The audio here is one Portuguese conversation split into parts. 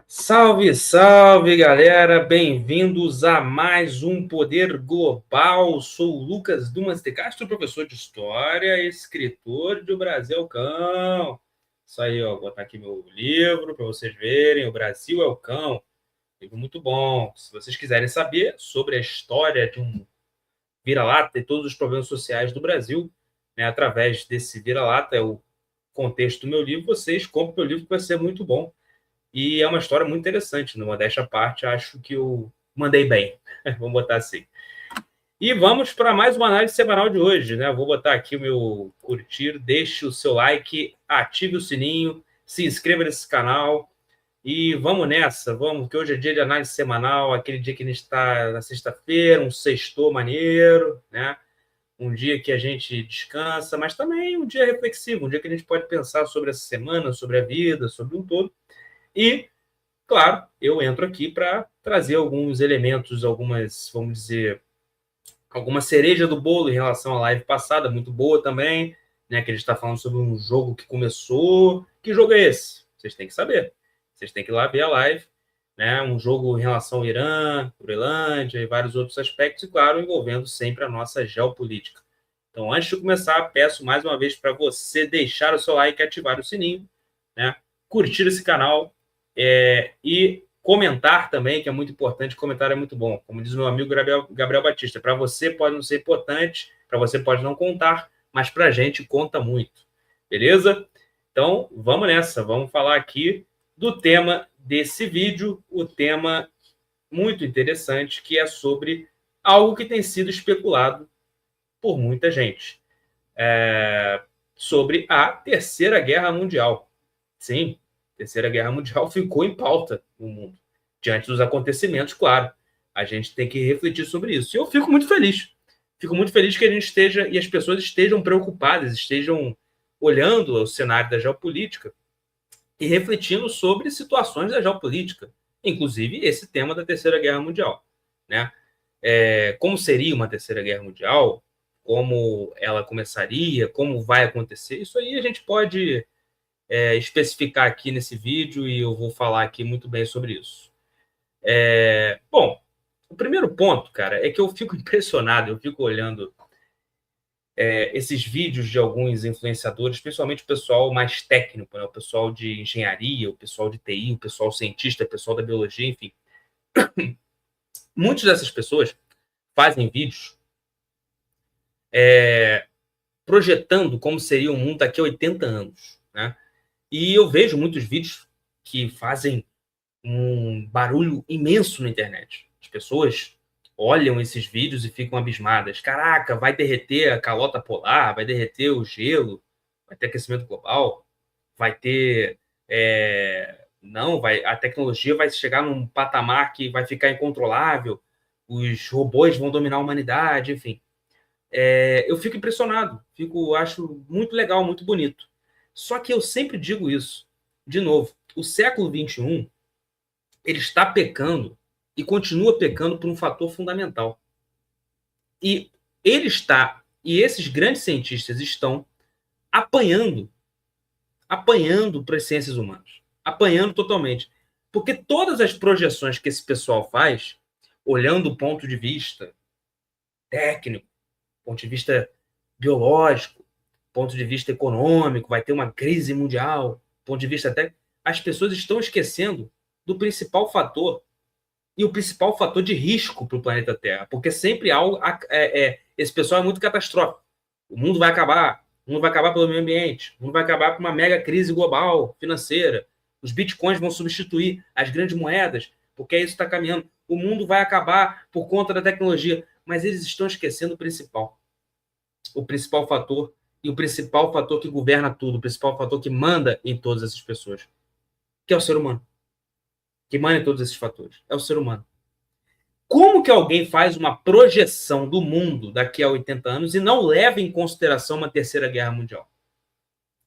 Salve, salve, galera! Bem-vindos a mais um Poder Global. Sou o Lucas Dumas de Castro, professor de História, escritor de O Brasil é o Cão. Isso aí, ó, vou botar aqui meu livro para vocês verem. O Brasil é o Cão. Livro muito bom. Se vocês quiserem saber sobre a história de um vira-lata e todos os problemas sociais do Brasil, né, através desse vira-lata, é o contexto do meu livro, vocês comprem meu livro que vai ser muito bom. E é uma história muito interessante, numa modéstia à parte, acho que eu mandei bem. Vamos botar assim. E vamos para mais uma análise semanal de hoje, né? Vou botar aqui o meu curtir, deixe o seu like, ative o sininho, se inscreva nesse canal e vamos nessa, vamos, que hoje é dia de análise semanal, aquele dia que a gente está na sexta-feira, um sextou maneiro, né? Um dia que a gente descansa, mas também um dia reflexivo, um dia que a gente pode pensar sobre essa semana, sobre a vida, sobre um todo. E claro, eu entro aqui para trazer alguns elementos, algumas, vamos dizer, alguma cereja do bolo em relação à live passada, muito boa também, né? Que a gente está falando sobre um jogo que começou. Que jogo é esse? Vocês têm que saber. Vocês têm que ir lá ver a live, né? Um jogo em relação ao Irã, Groenlândia e vários outros aspectos, e claro, envolvendo sempre a nossa geopolítica. Então, antes de começar, peço mais uma vez para você deixar o seu like e ativar o sininho, né? Curtir esse canal e comentar também, que é muito importante. Comentário é muito bom. Como diz o meu amigo Gabriel Batista, para você pode não ser importante, para você pode não contar, mas para a gente conta muito. Beleza? Então, vamos nessa. Vamos falar aqui do tema desse vídeo, o tema muito interessante, que é sobre algo que tem sido especulado por muita gente. Sobre a Terceira Guerra Mundial. Sim, a Terceira Guerra Mundial ficou em pauta no mundo. Diante dos acontecimentos, claro, a gente tem que refletir sobre isso. E eu fico muito feliz. Fico muito feliz que a gente esteja, e as pessoas estejam preocupadas, estejam olhando o cenário da geopolítica e refletindo sobre situações da geopolítica, inclusive esse tema da Terceira Guerra Mundial, né? Como seria uma Terceira Guerra Mundial? Como ela começaria? Como vai acontecer? Isso aí a gente pode especificar aqui nesse vídeo e eu vou falar aqui muito bem sobre isso. Bom, o primeiro ponto, cara, é que eu fico impressionado, eu fico olhando esses vídeos de alguns influenciadores, principalmente o pessoal mais técnico, né? O pessoal de engenharia, o pessoal de TI, o pessoal cientista, o pessoal da biologia, enfim. Muitas dessas pessoas fazem vídeos projetando como seria o mundo daqui a 80 anos, né? E eu vejo muitos vídeos que fazem um barulho imenso na internet. As pessoas olham esses vídeos e ficam abismadas. Caraca, vai derreter a calota polar, vai derreter o gelo, vai ter aquecimento global, vai ter... Não, a tecnologia vai chegar num patamar que vai ficar incontrolável, os robôs vão dominar a humanidade, enfim. Eu fico impressionado, acho muito legal, muito bonito. Só que eu sempre digo isso, de novo, o século XXI, ele está pecando e continua pecando por um fator fundamental. E esses grandes cientistas estão apanhando para as ciências humanas, apanhando totalmente. Porque todas as projeções que esse pessoal faz, olhando o ponto de vista técnico, ponto de vista biológico, ponto de vista econômico, vai ter uma crise mundial, ponto de vista até... As pessoas estão esquecendo do principal fator, e o principal fator de risco para o planeta Terra, porque sempre esse pessoal é muito catastrófico. O mundo vai acabar pelo meio ambiente, o mundo vai acabar por uma mega crise global, financeira, os bitcoins vão substituir as grandes moedas, porque isso está caminhando. O mundo vai acabar por conta da tecnologia, mas eles estão esquecendo o principal fator, e o principal fator que governa tudo, o principal fator que manda em todas essas pessoas, que é o ser humano. Que manda em todos esses fatores. É o ser humano. Como que alguém faz uma projeção do mundo daqui a 80 anos e não leva em consideração uma terceira guerra mundial?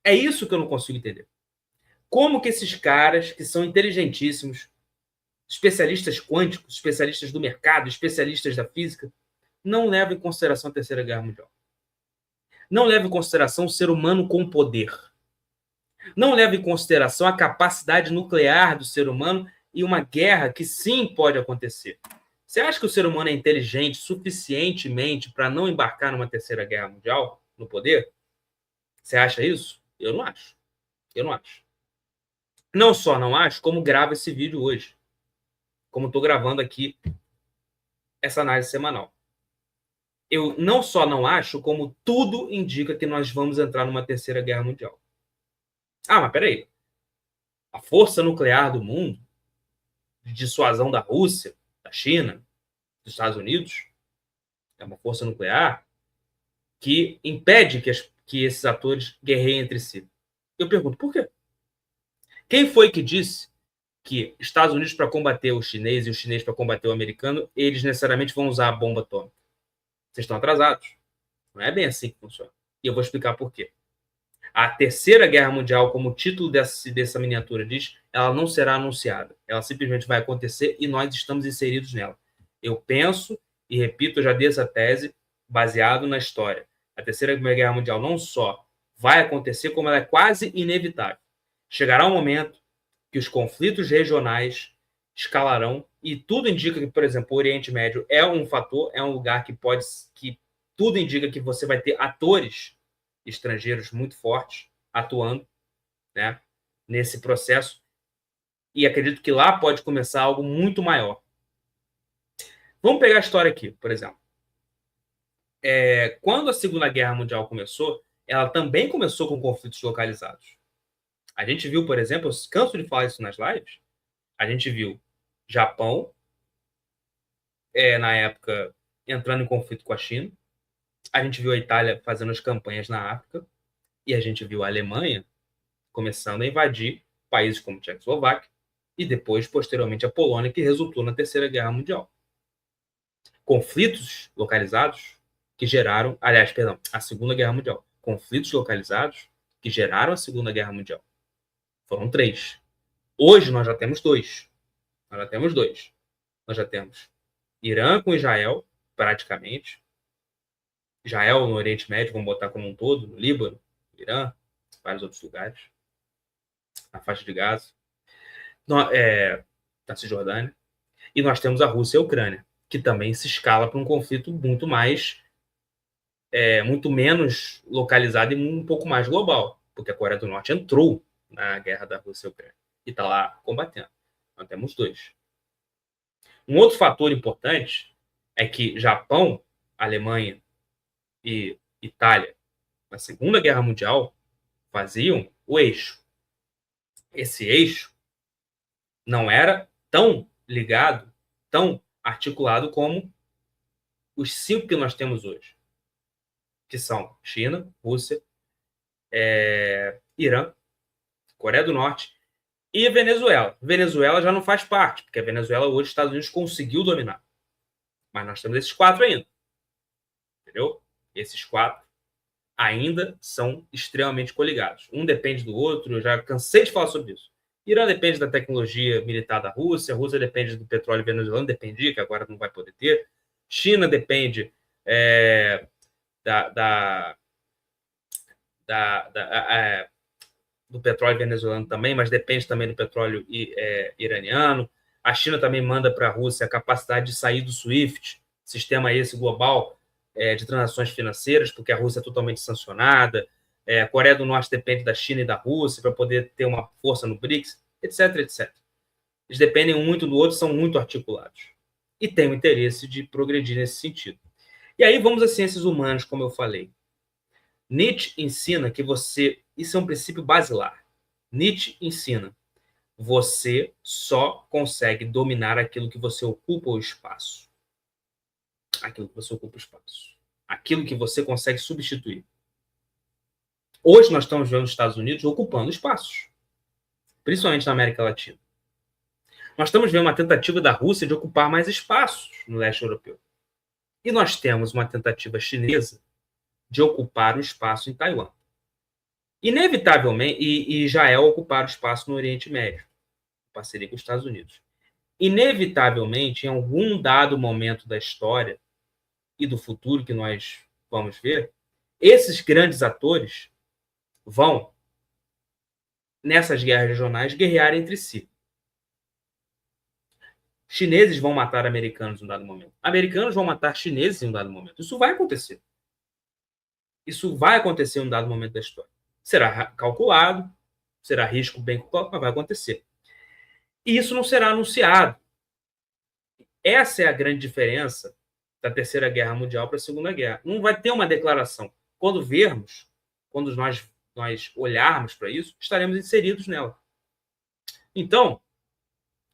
É isso que eu não consigo entender. Como que esses caras, que são inteligentíssimos, especialistas quânticos, especialistas do mercado, especialistas da física, não levam em consideração a terceira guerra mundial? Não levam em consideração o ser humano com poder. Não levam em consideração a capacidade nuclear do ser humano e uma guerra que sim pode acontecer. Você acha que o ser humano é inteligente suficientemente para não embarcar numa terceira guerra mundial no poder? Você acha isso? Eu não acho. Eu não acho. Não só não acho, como gravo esse vídeo hoje. Como estou gravando aqui essa análise semanal. Eu não só não acho, como tudo indica que nós vamos entrar numa terceira guerra mundial. Ah, mas peraí. A força nuclear do mundo, de dissuasão da Rússia, da China, dos Estados Unidos, é uma força nuclear que impede que esses atores guerreiem entre si. Eu pergunto, por quê? Quem foi que disse que Estados Unidos, para combater o chinês e o chinês para combater o americano, eles necessariamente vão usar a bomba atômica? Vocês estão atrasados. Não é bem assim que funciona. E eu vou explicar por quê. A Terceira Guerra Mundial, como o título dessa miniatura diz, ela não será anunciada. Ela simplesmente vai acontecer e nós estamos inseridos nela. Eu penso e repito, eu já dei essa tese baseado na história. A Terceira Guerra Mundial não só vai acontecer, como ela é quase inevitável. Chegará um momento que os conflitos regionais escalarão e tudo indica que, por exemplo, o Oriente Médio é um fator, é um lugar que tudo indica que você vai ter atores estrangeiros muito fortes atuando, né, nesse processo, e acredito que lá pode começar algo muito maior. Vamos pegar a história aqui, por exemplo. Quando a Segunda Guerra Mundial começou, ela também começou com conflitos localizados. A gente viu, por exemplo, eu canso de falar isso nas lives, a gente viu Japão, na época, entrando em conflito com a China, a gente viu a Itália fazendo as campanhas na África, e a gente viu a Alemanha começando a invadir países como Tchecoslováquia e depois, posteriormente, a Polônia, que resultou na Terceira Guerra Mundial. Conflitos localizados que geraram, aliás, perdão, a Segunda Guerra Mundial. Conflitos localizados que geraram a Segunda Guerra Mundial. Foram 3. Hoje nós já temos 2. Nós já temos Irã com Israel, praticamente. Israel no Oriente Médio, vamos botar como um todo, no Líbano, Irã, vários outros lugares. Na faixa de Gaza, na Cisjordânia. E nós temos a Rússia e a Ucrânia, que também se escala para um conflito muito menos localizado e um pouco mais global, porque a Coreia do Norte entrou na guerra da Rússia e Ucrânia e está lá combatendo. Nós temos 2. Um outro fator importante é que Japão, Alemanha e Itália, na Segunda Guerra Mundial, faziam o eixo. Esse eixo não era tão ligado, tão articulado como os 5 que nós temos hoje, que são China, Rússia, Irã, Coreia do Norte e Venezuela. Venezuela já não faz parte, porque a Venezuela hoje os Estados Unidos conseguiu dominar. Mas nós temos esses 4 ainda. Entendeu? Esses 4 ainda são extremamente coligados. Um depende do outro, eu já cansei de falar sobre isso. Irã depende da tecnologia militar da Rússia, a Rússia depende do petróleo venezuelano, dependia, que agora não vai poder ter. China depende do petróleo venezuelano também, mas depende também do petróleo iraniano. A China também manda para a Rússia a capacidade de sair do SWIFT, sistema esse global de transações financeiras, porque a Rússia é totalmente sancionada. A Coreia do Norte depende da China e da Rússia para poder ter uma força no BRICS, etc, etc. Eles dependem muito do outro, são muito articulados. E têm o interesse de progredir nesse sentido. E aí vamos às ciências humanas, como eu falei. Nietzsche ensina que isso é um princípio basilar. Nietzsche ensina, você só consegue dominar aquilo que você ocupa o espaço. Aquilo que você ocupa o espaço. Aquilo que você consegue substituir. Hoje nós estamos vendo os Estados Unidos ocupando espaços, principalmente na América Latina. Nós estamos vendo uma tentativa da Rússia de ocupar mais espaços no leste europeu. E nós temos uma tentativa chinesa de ocupar o espaço em Taiwan. Inevitavelmente, e Israel ocupar o espaço no Oriente Médio, em parceria com os Estados Unidos. Inevitavelmente, em algum dado momento da história e do futuro que nós vamos ver, esses grandes atores vão, nessas guerras regionais, guerrear entre si. Chineses vão matar americanos em um dado momento. Americanos vão matar chineses em um dado momento. Isso vai acontecer. Isso vai acontecer em um dado momento da história. Será calculado, será risco bem calculado, mas vai acontecer. E isso não será anunciado. Essa é a grande diferença da Terceira Guerra Mundial para a Segunda Guerra. Não vai ter uma declaração. Quando vermos, quando nós olharmos para isso, estaremos inseridos nela. Então,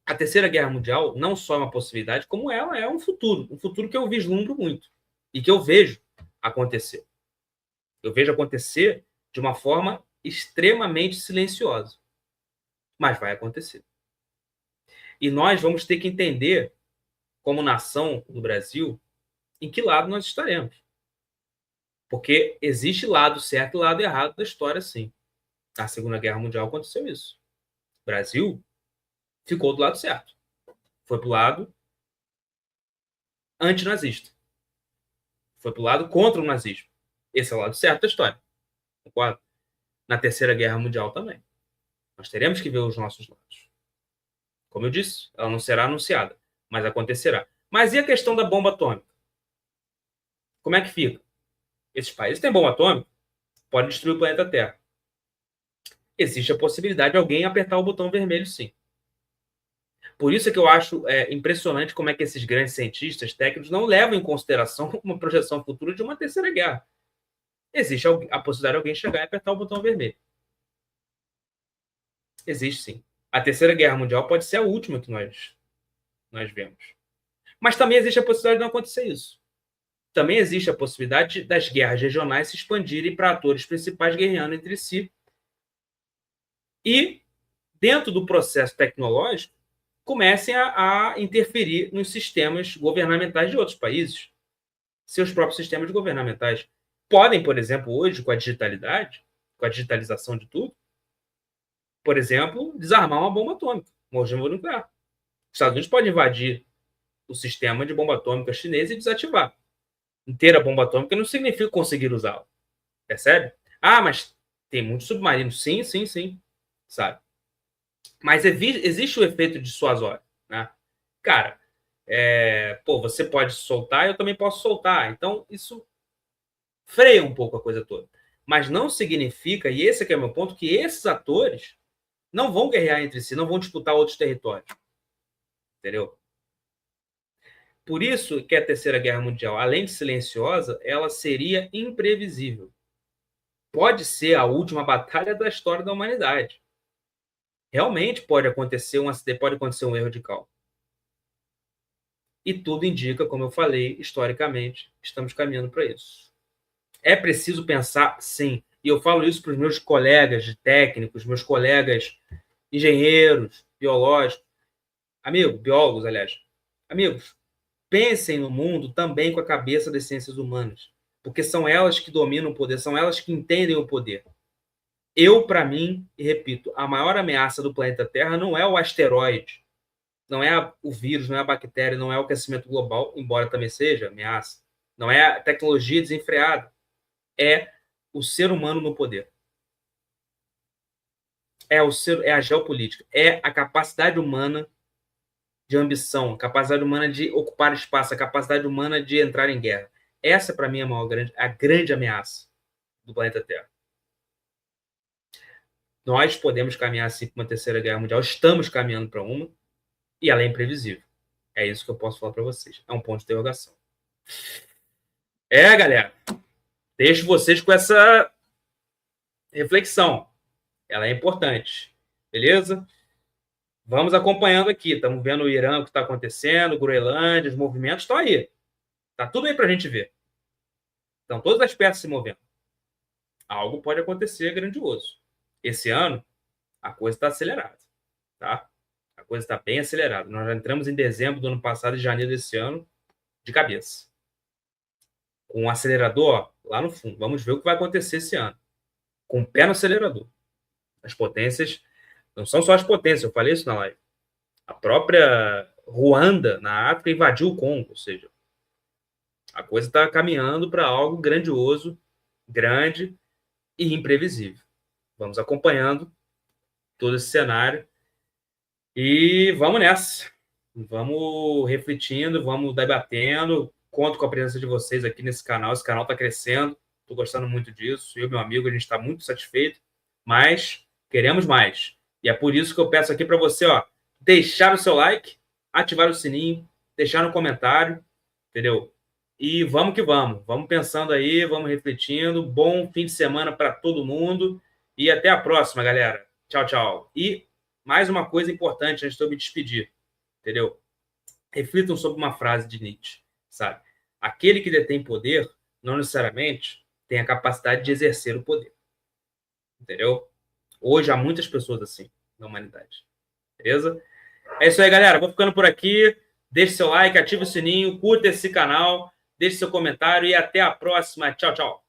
a Terceira Guerra Mundial não só é uma possibilidade, como ela é um futuro que eu vislumbro muito e que eu vejo acontecer. Eu vejo acontecer de uma forma extremamente silenciosa, mas vai acontecer. E nós vamos ter que entender, como nação do Brasil, em que lado nós estaremos. Porque existe lado certo e lado errado da história, sim. Na Segunda Guerra Mundial aconteceu isso. O Brasil ficou do lado certo. Foi para o lado antinazista. Foi para o lado contra o nazismo. Esse é o lado certo da história. Concordo? Na Terceira Guerra Mundial também. Nós teremos que ver os nossos lados. Como eu disse, ela não será anunciada, mas acontecerá. Mas e a questão da bomba atômica? Como é que fica? Esses países têm bomba atômica, podem destruir o planeta Terra. Existe a possibilidade de alguém apertar o botão vermelho, sim. Por isso é que eu acho impressionante como é que esses grandes cientistas técnicos não levam em consideração uma projeção futura de uma terceira guerra. Existe a possibilidade de alguém chegar e apertar o botão vermelho. Existe, sim. A Terceira Guerra Mundial pode ser a última que nós vemos. Mas também existe a possibilidade de não acontecer isso. Também existe a possibilidade das guerras regionais se expandirem para atores principais guerreando entre si. E, dentro do processo tecnológico, comecem a interferir nos sistemas governamentais de outros países. Seus próprios sistemas governamentais podem, por exemplo, hoje, com a digitalidade, com a digitalização de tudo, por exemplo, desarmar uma bomba atômica, uma ogiva nuclear. Os Estados Unidos podem invadir o sistema de bomba atômica chinês e desativar. Ter a bomba atômica não significa conseguir usá-la. Percebe? Ah, mas tem muitos submarinos. Sim, sim, sim. Sabe? Mas existe o efeito dissuasório, né? Cara, você pode soltar, eu também posso soltar. Então, isso freia um pouco a coisa toda. Mas não significa, e esse aqui é o meu ponto, que esses atores não vão guerrear entre si, não vão disputar outros territórios. Entendeu? Por isso que a Terceira Guerra Mundial, além de silenciosa, ela seria imprevisível. Pode ser a última batalha da história da humanidade. Realmente pode acontecer um acidente, pode acontecer um erro de cálculo. E tudo indica, como eu falei, historicamente, estamos caminhando para isso. É preciso pensar, sim, e eu falo isso para os meus colegas de técnicos, meus colegas engenheiros, biológicos, biólogos, aliás. Amigos, pensem no mundo também com a cabeça das ciências humanas, porque são elas que dominam o poder, são elas que entendem o poder. Para mim, e repito, a maior ameaça do planeta Terra não é o asteroide, não é o vírus, não é a bactéria, não é o aquecimento global, embora também seja ameaça, não é a tecnologia desenfreada, é o ser humano no poder. É a geopolítica, é a capacidade humana de ambição, a capacidade humana de ocupar espaço, a capacidade humana de entrar em guerra. Essa, para mim, é a grande ameaça do planeta Terra. Nós podemos caminhar assim para uma terceira guerra mundial, estamos caminhando para uma, e ela é imprevisível. É isso que eu posso falar para vocês. É um ponto de interrogação. Galera, deixo vocês com essa reflexão. Ela é importante. Beleza? Vamos acompanhando aqui. Estamos vendo o Irã, o que está acontecendo, Groenlândia, os movimentos estão aí. Está tudo aí para a gente ver. Estão todas as peças se movendo. Algo pode acontecer grandioso. Esse ano, a coisa está acelerada. Tá? A coisa está bem acelerada. Nós já entramos em dezembro do ano passado e janeiro desse ano de cabeça. Com o acelerador lá no fundo. Vamos ver o que vai acontecer esse ano. Com o pé no acelerador. As potências, não são só as potências, eu falei isso na live. A própria Ruanda, na África, invadiu o Congo. Ou seja, a coisa está caminhando para algo grandioso, grande e imprevisível. Vamos acompanhando todo esse cenário e vamos nessa. Vamos refletindo, vamos debatendo. Conto com a presença de vocês aqui nesse canal. Esse canal está crescendo. Estou gostando muito disso. Eu e meu amigo, a gente está muito satisfeito, mas queremos mais. E é por isso que eu peço aqui para você, ó, deixar o seu like, ativar o sininho, deixar no comentário, entendeu? E vamos que vamos. Vamos pensando aí, vamos refletindo. Bom fim de semana para todo mundo. E até a próxima, galera. Tchau, tchau. E mais uma coisa importante antes de eu me despedir, entendeu? Reflitam sobre uma frase de Nietzsche, sabe? Aquele que detém poder não necessariamente tem a capacidade de exercer o poder, entendeu? Hoje há muitas pessoas assim na humanidade, beleza? É isso aí, galera. Vou ficando por aqui. Deixe seu like, ative o sininho, curta esse canal, deixe seu comentário e até a próxima. Tchau, tchau.